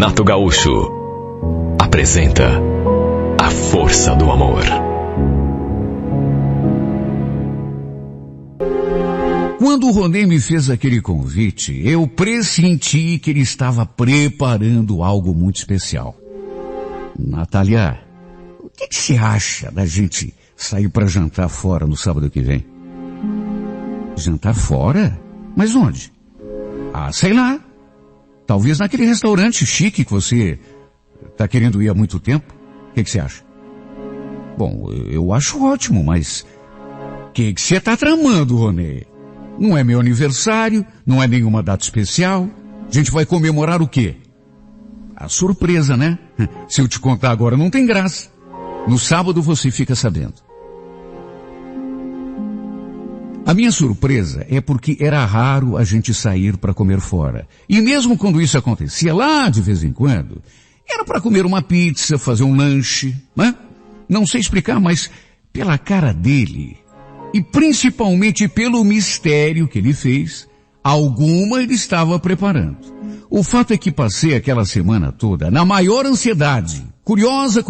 Renato Gaúcho apresenta A Força do Amor. Quando o Ronei me fez aquele convite, eu pressenti que ele estava preparando algo muito especial. Natália, o que você acha da gente sair para jantar fora no sábado que vem? Jantar fora? Mas onde? Ah, sei lá. Talvez naquele restaurante chique que você está querendo ir há muito tempo. O que você acha? Bom, eu acho ótimo, mas o que você está tramando, Ronei? Não é meu aniversário, não é nenhuma data especial. A gente vai comemorar o quê? A surpresa, né? Se eu te contar agora não tem graça. No sábado você fica sabendo. A minha surpresa é porque era raro a gente sair para comer fora. E mesmo quando isso acontecia lá de vez em quando, era para comer uma pizza, fazer um lanche, né? Não sei explicar, mas pela cara dele, e principalmente pelo mistério que ele fez, alguma ele estava preparando. O fato é que passei aquela semana toda na maior ansiedade. Curiosa.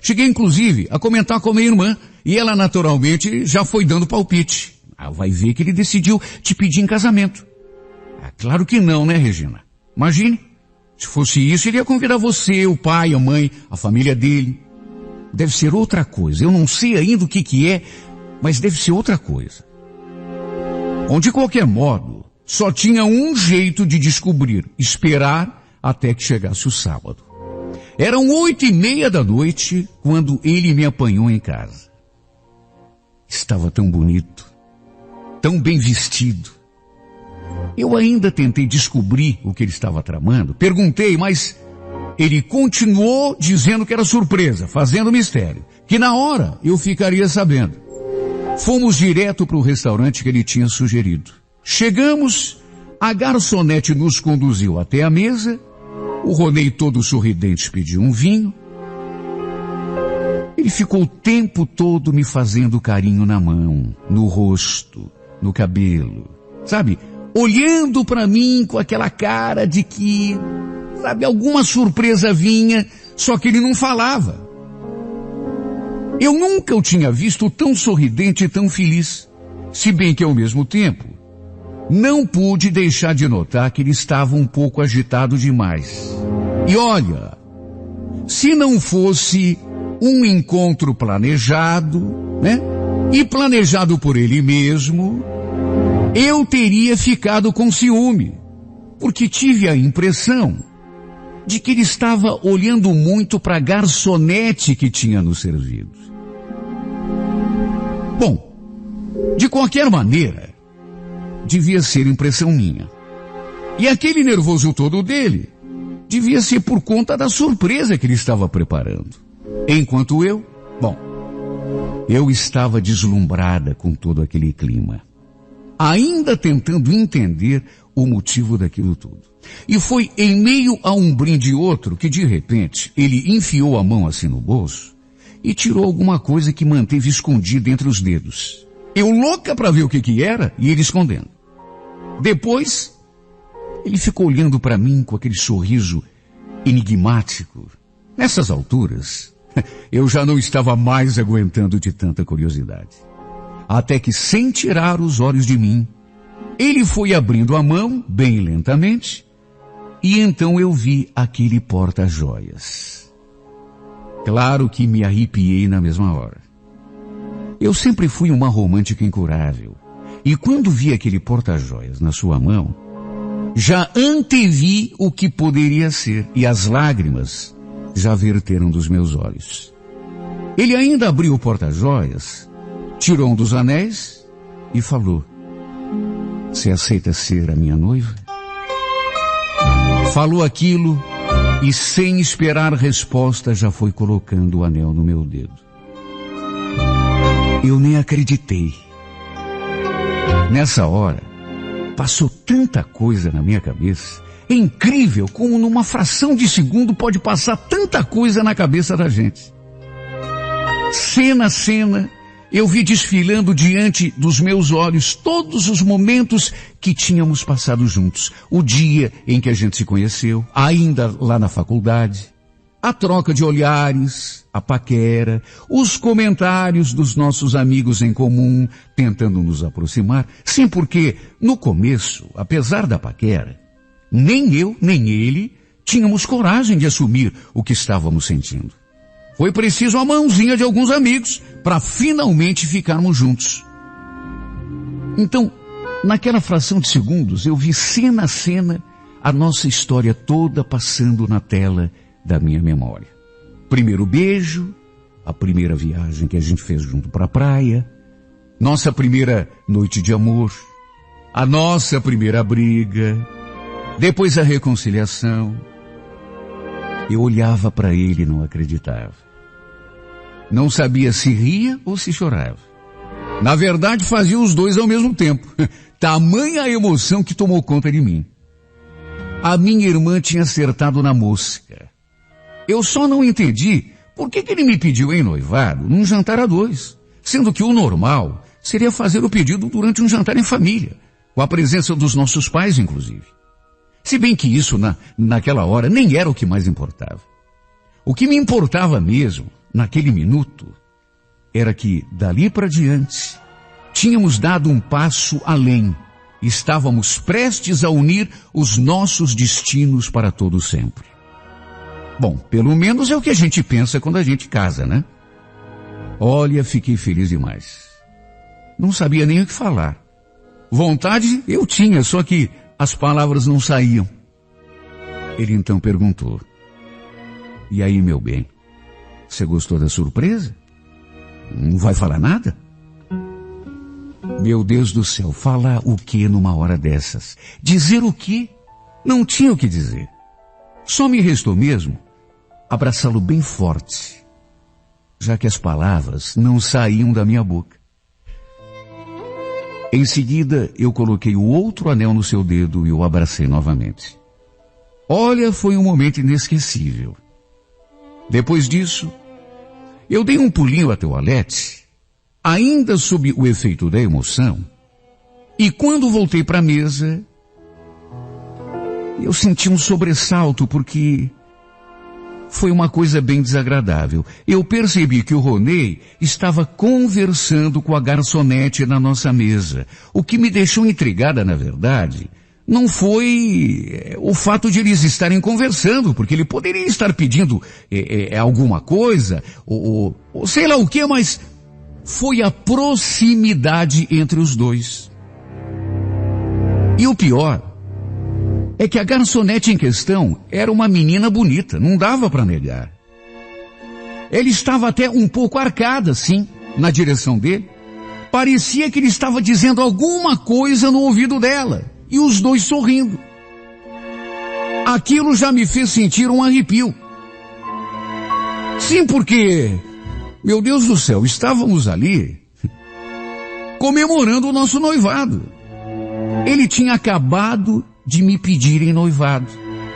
Cheguei inclusive a comentar com a minha irmã e ela naturalmente já foi dando palpite. Ah, vai ver que ele decidiu te pedir em casamento. Ah, claro que não, né, Regina? Imagine, se fosse isso, ele ia convidar você, o pai, a mãe, a família dele. Deve ser outra coisa. Eu não sei ainda o que é, mas deve ser outra coisa. Bom, de qualquer modo, só tinha um jeito de descobrir, esperar até que chegasse o sábado. Eram 8:30 da noite quando ele me apanhou em casa. Estava tão bonito, tão bem vestido. Eu ainda tentei descobrir o que ele estava tramando. Perguntei, mas ele continuou dizendo que era surpresa, fazendo mistério, que na hora eu ficaria sabendo. Fomos direto para o restaurante que ele tinha sugerido. Chegamos, a garçonete nos conduziu até a mesa, o Ronei todo sorridente pediu um vinho. Ele ficou o tempo todo me fazendo carinho na mão, no rosto, no cabelo, sabe? Olhando para mim com aquela cara de que, sabe, alguma surpresa vinha, só que ele não falava. Eu nunca o tinha visto tão sorridente e tão feliz, se bem que ao mesmo tempo, não pude deixar de notar que ele estava um pouco agitado demais. E olha, se não fosse um encontro planejado, né? E planejado por ele mesmo, eu teria ficado com ciúme, porque tive a impressão de que ele estava olhando muito para a garçonete que tinha nos servido. Bom, de qualquer maneira, devia ser impressão minha. E aquele nervoso todo dele devia ser por conta da surpresa que ele estava preparando. Enquanto eu estava deslumbrada com todo aquele clima, ainda tentando entender o motivo daquilo tudo. E foi em meio a um brinde e outro que de repente ele enfiou a mão assim no bolso e tirou alguma coisa que manteve escondida entre os dedos. Eu louca para ver o que era e ele escondendo. Depois, ele ficou olhando para mim com aquele sorriso enigmático. Nessas alturas, eu já não estava mais aguentando de tanta curiosidade. Até que, sem tirar os olhos de mim, ele foi abrindo a mão, bem lentamente, e então eu vi aquele porta-joias. Claro que me arrepiei na mesma hora. Eu sempre fui uma romântica incurável. E quando vi aquele porta-joias na sua mão, já antevi o que poderia ser, e as lágrimas já verteram dos meus olhos. Ele ainda abriu o porta-joias, tirou um dos anéis e falou: "Você aceita ser a minha noiva?" Falou aquilo e sem esperar resposta já foi colocando o anel no meu dedo. Eu nem acreditei. Nessa hora, passou tanta coisa na minha cabeça. É incrível como numa fração de segundo pode passar tanta coisa na cabeça da gente. Cena, eu vi desfilando diante dos meus olhos todos os momentos que tínhamos passado juntos. O dia em que a gente se conheceu, ainda lá na faculdade, a troca de olhares, a paquera, os comentários dos nossos amigos em comum, tentando nos aproximar. Sim, porque no começo, apesar da paquera, nem eu, nem ele tínhamos coragem de assumir o que estávamos sentindo. Foi preciso a mãozinha de alguns amigos para finalmente ficarmos juntos. Então, naquela fração de segundos, eu vi cena a cena a nossa história toda passando na tela da minha memória. Primeiro beijo, a primeira viagem que a gente fez junto para a praia, nossa primeira noite de amor, a nossa primeira briga, depois a reconciliação. Eu olhava para ele e não acreditava. Não sabia se ria ou se chorava. Na verdade, fazia os dois ao mesmo tempo. Tamanha a emoção que tomou conta de mim. A minha irmã tinha acertado na mosca. Eu só não entendi por que ele me pediu em noivado num jantar a dois, sendo que o normal seria fazer o pedido durante um jantar em família, com a presença dos nossos pais, inclusive. Se bem que isso, naquela hora, nem era o que mais importava. O que me importava mesmo, naquele minuto, era que, dali para diante, tínhamos dado um passo além. Estávamos prestes a unir os nossos destinos para todo sempre. Bom, pelo menos é o que a gente pensa quando a gente casa, né? Olha, fiquei feliz demais. Não sabia nem o que falar. Vontade eu tinha, só que as palavras não saíam. Ele então perguntou: e aí, meu bem, você gostou da surpresa? Não vai falar nada? Meu Deus do céu, falar o que numa hora dessas? Dizer o quê? Não tinha o que dizer. Só me restou mesmo abraçá-lo bem forte, já que as palavras não saíam da minha boca. Em seguida, eu coloquei o outro anel no seu dedo e o abracei novamente. Olha, foi um momento inesquecível. Depois disso, eu dei um pulinho à toalete, ainda sob o efeito da emoção, e quando voltei para a mesa, eu senti um sobressalto porque foi uma coisa bem desagradável. Eu percebi que o Ronei estava conversando com a garçonete na nossa mesa. O que me deixou intrigada, na verdade, não foi o fato de eles estarem conversando, porque ele poderia estar pedindo alguma coisa, ou sei lá o que, mas foi a proximidade entre os dois. E o pior é que a garçonete em questão era uma menina bonita, não dava para negar. Ela estava até um pouco arcada, sim, na direção dele. Parecia que ele estava dizendo alguma coisa no ouvido dela, e os dois sorrindo. Aquilo já me fez sentir um arrepio. Sim, porque, meu Deus do céu, estávamos ali comemorando o nosso noivado. Ele tinha acabado de me pedir em noivado.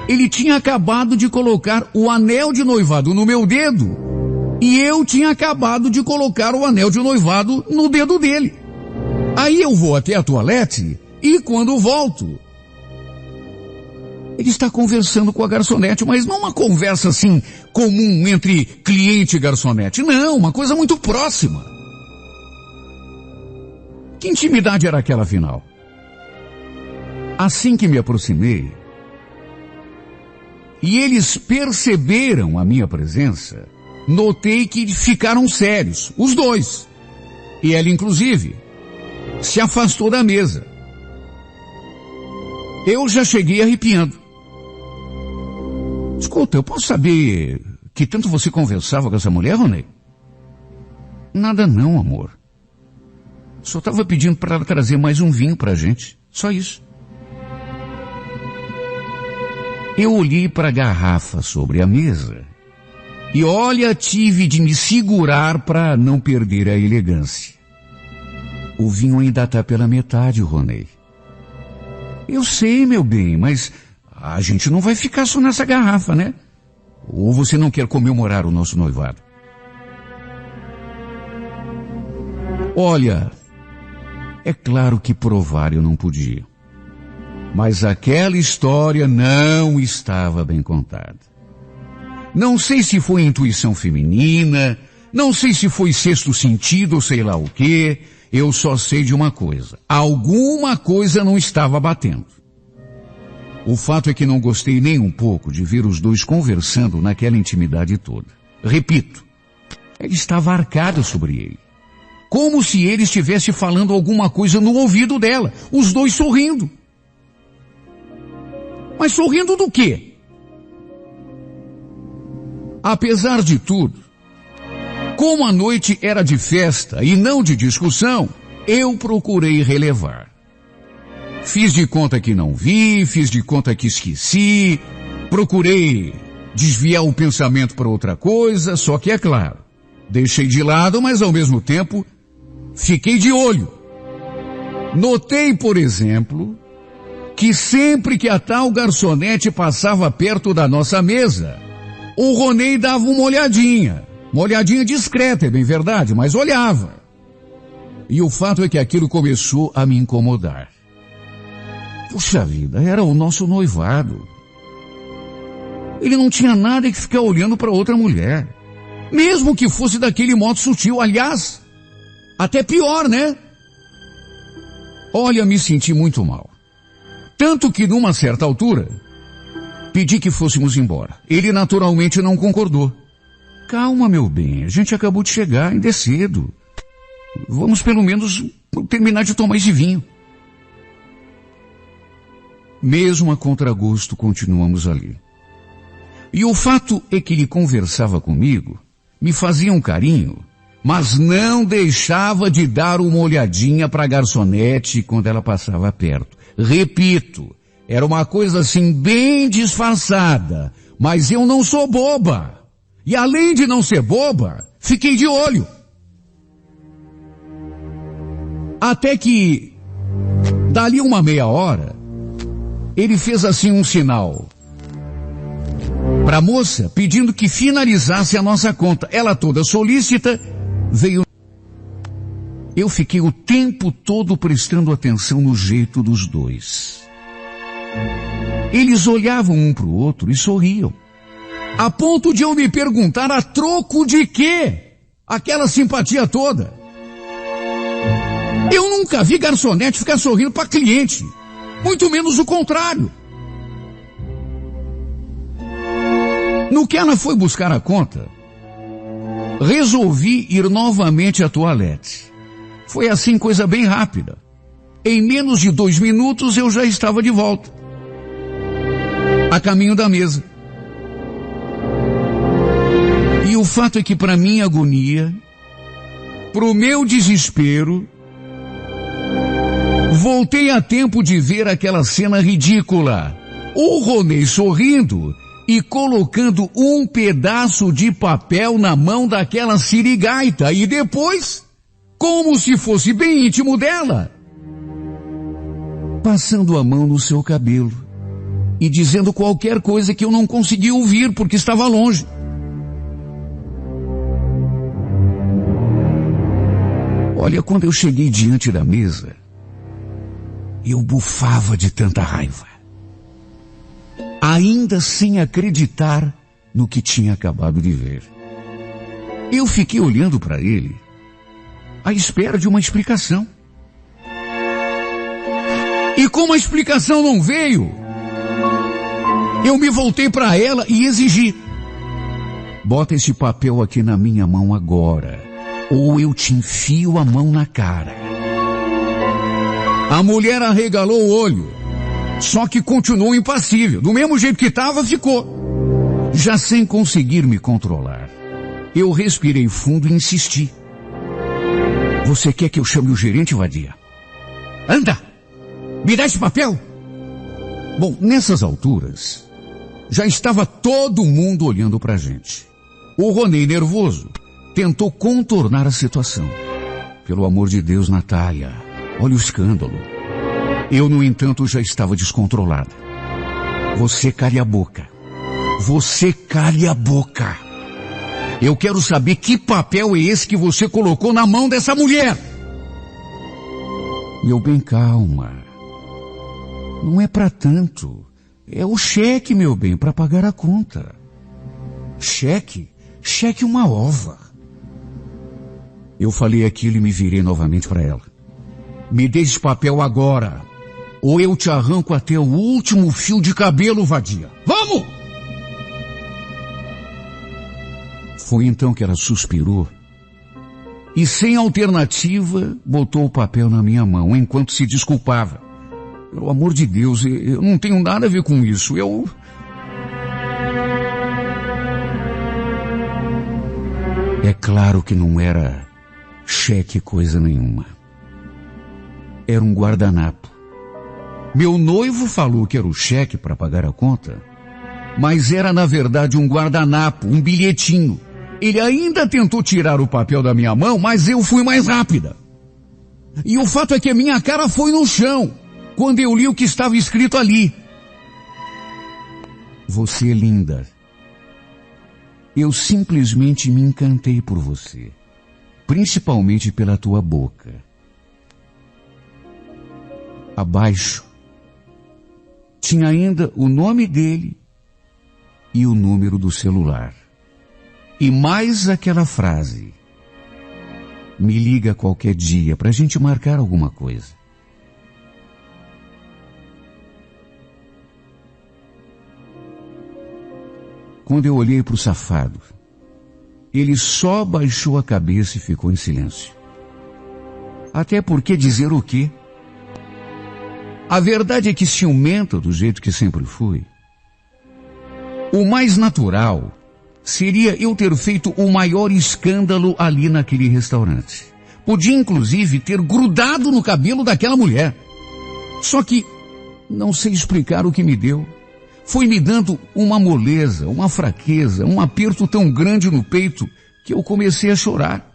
Ele tinha acabado de colocar o anel de noivado no meu dedo e eu tinha acabado de colocar o anel de noivado no dedo dele. Aí eu vou até a toalete e quando volto, ele está conversando com a garçonete, mas não uma conversa assim comum entre cliente e garçonete. Não, uma coisa muito próxima. Que intimidade era aquela, afinal? Assim que me aproximei, e eles perceberam a minha presença, notei que ficaram sérios, os dois. E ela, inclusive, se afastou da mesa. Eu já cheguei arrepiando. Escuta, eu posso saber que tanto você conversava com essa mulher, Ronei? Nada não, amor. Só estava pedindo para ela trazer mais um vinho pra gente. Só isso. Eu olhei para a garrafa sobre a mesa e olha, tive de me segurar para não perder a elegância. O vinho ainda está pela metade, Ronei. Eu sei, meu bem, mas a gente não vai ficar só nessa garrafa, né? Ou você não quer comemorar o nosso noivado? Olha, é claro que provar eu não podia. Mas aquela história não estava bem contada. Não sei se foi intuição feminina, não sei se foi sexto sentido ou sei lá o quê. Eu só sei de uma coisa. Alguma coisa não estava batendo. O fato é que não gostei nem um pouco de ver os dois conversando naquela intimidade toda. Repito, ela estava arcada sobre ele. Como se ele estivesse falando alguma coisa no ouvido dela. Os dois sorrindo. Mas sorrindo do quê? Apesar de tudo, como a noite era de festa e não de discussão, eu procurei relevar. Fiz de conta que não vi, fiz de conta que esqueci, procurei desviar o pensamento para outra coisa, só que é claro, deixei de lado, mas ao mesmo tempo fiquei de olho. Notei, por exemplo, que sempre que a tal garçonete passava perto da nossa mesa, o Ronei dava uma olhadinha discreta, é bem verdade, mas olhava. E o fato é que aquilo começou a me incomodar. Puxa vida, era o nosso noivado. Ele não tinha nada que ficar olhando para outra mulher. Mesmo que fosse daquele modo sutil, aliás, até pior, né? Olha, me senti muito mal. Tanto que numa certa altura, pedi que fôssemos embora. Ele naturalmente não concordou. Calma, meu bem, a gente acabou de chegar, ainda é cedo. Vamos pelo menos terminar de tomar esse vinho. Mesmo a contragosto, continuamos ali. E o fato é que ele conversava comigo, me fazia um carinho, mas não deixava de dar uma olhadinha para a garçonete quando ela passava perto. Repito, era uma coisa assim bem disfarçada, mas eu não sou boba. E além de não ser boba, fiquei de olho. Até que, dali uma meia hora, ele fez assim um sinal para a moça, pedindo que finalizasse a nossa conta. Ela toda solícita, veio. Eu fiquei o tempo todo prestando atenção no jeito dos dois. Eles olhavam um para o outro e sorriam. A ponto de eu me perguntar a troco de quê? Aquela simpatia toda. Eu nunca vi garçonete ficar sorrindo para cliente. Muito menos o contrário. No que ela foi buscar a conta, resolvi ir novamente à toalete. Foi assim coisa bem rápida. Em menos de 2 minutos eu já estava de volta. A caminho da mesa. E o fato é que para minha agonia, pro meu desespero, voltei a tempo de ver aquela cena ridícula. O Ronei sorrindo e colocando um pedaço de papel na mão daquela sirigaita e depois, como se fosse bem íntimo dela, passando a mão no seu cabelo e dizendo qualquer coisa que eu não conseguia ouvir porque estava longe. Olha, quando eu cheguei diante da mesa, eu bufava de tanta raiva. Ainda sem acreditar no que tinha acabado de ver. Eu fiquei olhando para ele, à espera de uma explicação. E como a explicação não veio, eu me voltei para ela e exigi: bota esse papel aqui na minha mão agora, ou eu te enfio a mão na cara. A mulher arregalou o olho, só que continuou impassível. Do mesmo jeito que estava, ficou. Já sem conseguir me controlar, eu respirei fundo e insisti: você quer que eu chame o gerente, vadia? Anda! Me dá esse papel! Bom, nessas alturas, já estava todo mundo olhando pra gente. O Ronei, nervoso, tentou contornar a situação. Pelo amor de Deus, Natália, olha o escândalo. Eu, no entanto, já estava descontrolada. Você cale a boca. Você cale a boca. Eu quero saber que papel é esse que você colocou na mão dessa mulher. Meu bem, calma. Não é para tanto. É o cheque, meu bem, para pagar a conta. Cheque? Cheque uma ova. Eu falei aquilo e me virei novamente para ela. Me dê esse papel agora, ou eu te arranco até o último fio de cabelo, vadia. Vamos! Foi então que ela suspirou e, sem alternativa, botou o papel na minha mão enquanto se desculpava. Pelo amor de Deus, eu não tenho nada a ver com isso. É claro que não era cheque coisa nenhuma. Era um guardanapo. Meu noivo falou que era o cheque para pagar a conta, mas era na verdade um guardanapo, um bilhetinho. Ele ainda tentou tirar o papel da minha mão, mas eu fui mais rápida. E o fato é que a minha cara foi no chão quando eu li o que estava escrito ali. Você é linda. Eu simplesmente me encantei por você, principalmente pela tua boca. Abaixo tinha ainda o nome dele e o número do celular. E mais aquela frase: me liga qualquer dia pra gente marcar alguma coisa. Quando eu olhei para o safado, ele só baixou a cabeça e ficou em silêncio. Até porque dizer o quê? A verdade é que, ciumento do jeito que sempre fui, o mais natural seria eu ter feito o maior escândalo ali naquele restaurante. Podia inclusive ter grudado no cabelo daquela mulher. Só que não sei explicar o que me deu. Foi me dando uma moleza, uma fraqueza, um aperto tão grande no peito que eu comecei a chorar.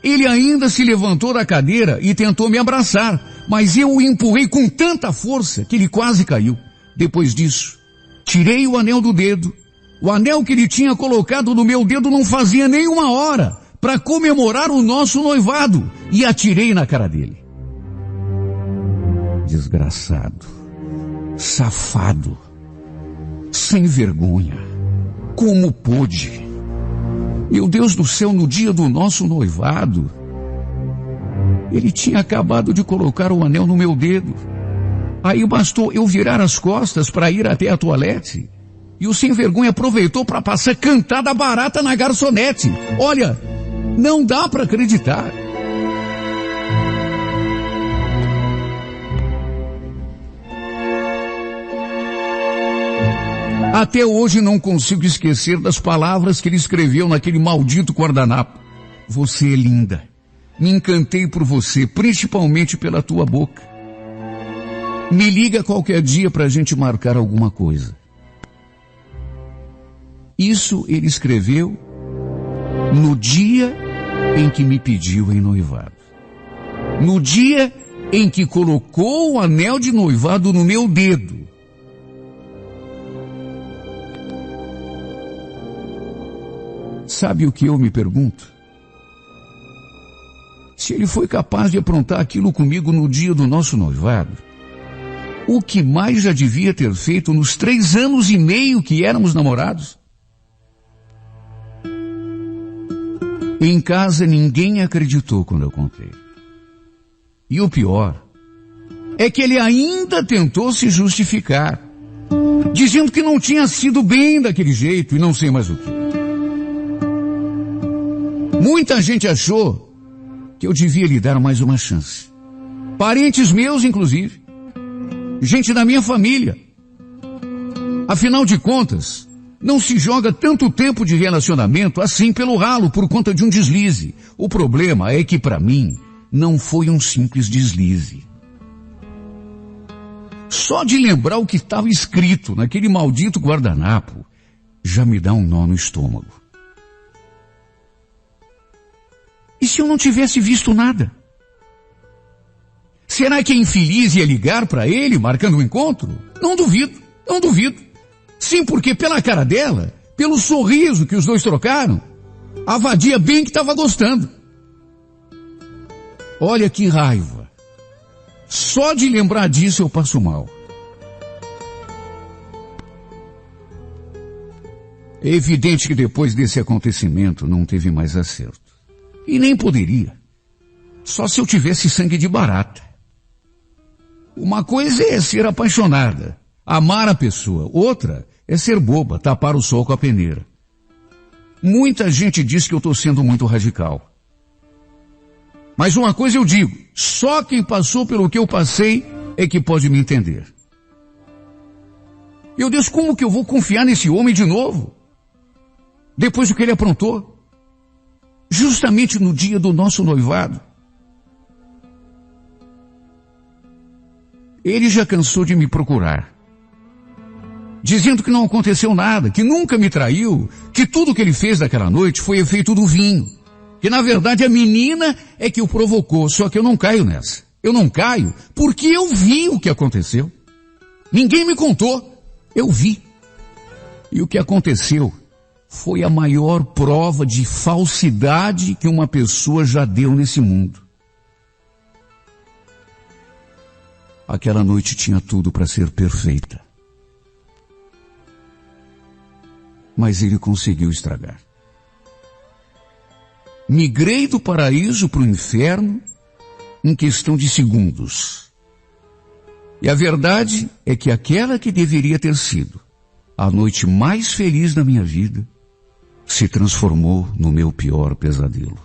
Ele ainda se levantou da cadeira e tentou me abraçar, mas eu o empurrei com tanta força que ele quase caiu. Depois disso, tirei o anel do dedo. O anel que ele tinha colocado no meu dedo não fazia nem uma hora para comemorar o nosso noivado e atirei na cara dele. Desgraçado, safado, sem vergonha, como pôde? Meu Deus do céu, no dia do nosso noivado, ele tinha acabado de colocar o anel no meu dedo. Aí bastou eu virar as costas para ir até a toalete. E o sem vergonha aproveitou para passar cantada barata na garçonete. Olha, não dá para acreditar. Até hoje não consigo esquecer das palavras que ele escreveu naquele maldito guardanapo. Você é linda. Me encantei por você, principalmente pela tua boca. Me liga qualquer dia pra gente marcar alguma coisa. Isso ele escreveu no dia em que me pediu em noivado. No dia em que colocou o anel de noivado no meu dedo. Sabe o que eu me pergunto? Se ele foi capaz de aprontar aquilo comigo no dia do nosso noivado, o que mais já devia ter feito nos 3 anos e meio que éramos namorados? Em casa ninguém acreditou quando eu contei. E o pior é que ele ainda tentou se justificar, dizendo que não tinha sido bem daquele jeito e não sei mais o que. Muita gente achou que eu devia lhe dar mais uma chance. Parentes meus, inclusive. Gente da minha família. Afinal de contas, não se joga tanto tempo de relacionamento assim pelo ralo por conta de um deslize. O problema é que, para mim, não foi um simples deslize. Só de lembrar o que estava escrito naquele maldito guardanapo, já me dá um nó no estômago. E se eu não tivesse visto nada? Será que a infeliz ia ligar para ele, marcando um encontro? Não duvido, não duvido. Sim, porque pela cara dela, pelo sorriso que os dois trocaram, a vadia bem que estava gostando. Olha que raiva. Só de lembrar disso eu passo mal. É evidente que depois desse acontecimento não teve mais acerto. E nem poderia. Só se eu tivesse sangue de barata. Uma coisa é ser apaixonada, amar a pessoa. Outra é ser boba, tapar o sol com a peneira. Muita gente diz que eu estou sendo muito radical. Mas uma coisa eu digo, só quem passou pelo que eu passei é que pode me entender. Meu Deus, como que eu vou confiar nesse homem de novo? Depois do que ele aprontou? Justamente no dia do nosso noivado. Ele já cansou de me procurar, dizendo que não aconteceu nada, que nunca me traiu, que tudo que ele fez daquela noite foi efeito do vinho, que na verdade a menina é que o provocou, só que eu não caio nessa. Eu não caio porque eu vi o que aconteceu. Ninguém me contou, eu vi. E o que aconteceu foi a maior prova de falsidade que uma pessoa já deu nesse mundo. Aquela noite tinha tudo para ser perfeita. Mas ele conseguiu estragar. Migrei do paraíso para o inferno em questão de segundos. E a verdade é que aquela que deveria ter sido a noite mais feliz da minha vida se transformou no meu pior pesadelo.